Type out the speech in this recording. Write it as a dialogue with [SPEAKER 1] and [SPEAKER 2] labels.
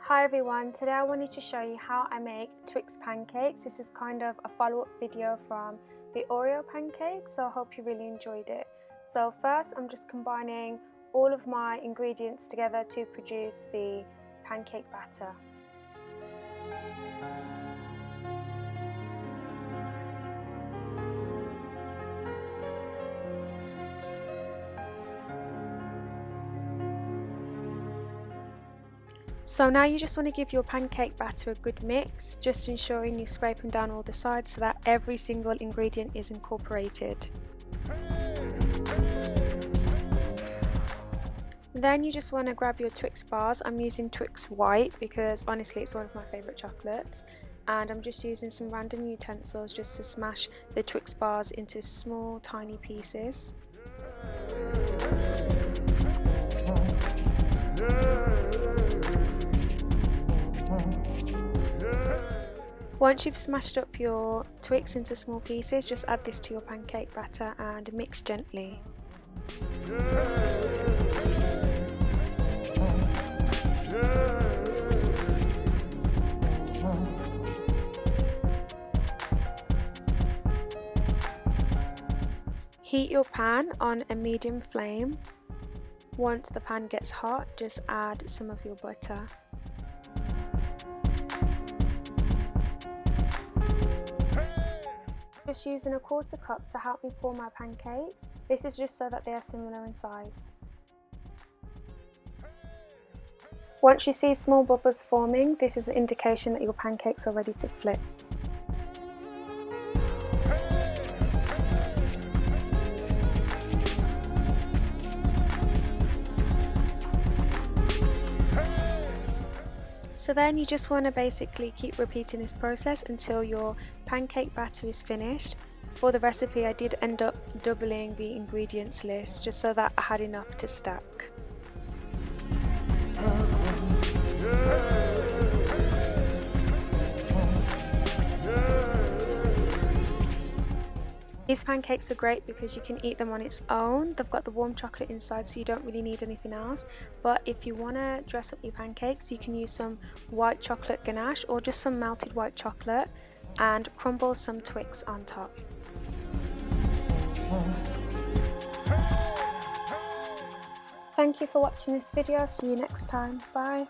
[SPEAKER 1] Hi everyone, today I wanted to show you how I make Twix pancakes. This is kind of a follow-up video from the Oreo pancake, so I hope you really enjoyed it. So first I'm just combining all of my ingredients together to produce the pancake batter. So now you just want to give your pancake batter a good mix, just ensuring you're scraping down all the sides so that every single ingredient is incorporated. Then you just want to grab your Twix bars. I'm using Twix White because honestly it's one of my favourite chocolates, and I'm just using some random utensils just to smash the Twix bars into small tiny pieces. Once you've smashed up your Twix into small pieces, just add this to your pancake batter and mix gently. Heat your pan on a medium flame. Once the pan gets hot, just add some of your butter. Just using a quarter cup to help me pour my pancakes. This is just so that they are similar in size. Once you see small bubbles forming, this is an indication that your pancakes are ready to flip. So then you just want to basically keep repeating this process until your pancake batter is finished. For the recipe I did end up doubling the ingredients list just so that I had enough to stack. These pancakes are great because you can eat them on its own. They've got the warm chocolate inside, so you don't really need anything else. But if you want to dress up your pancakes, you can use some white chocolate ganache or just some melted white chocolate and crumble some Twix on top. Thank you for watching this video. See you next time. Bye.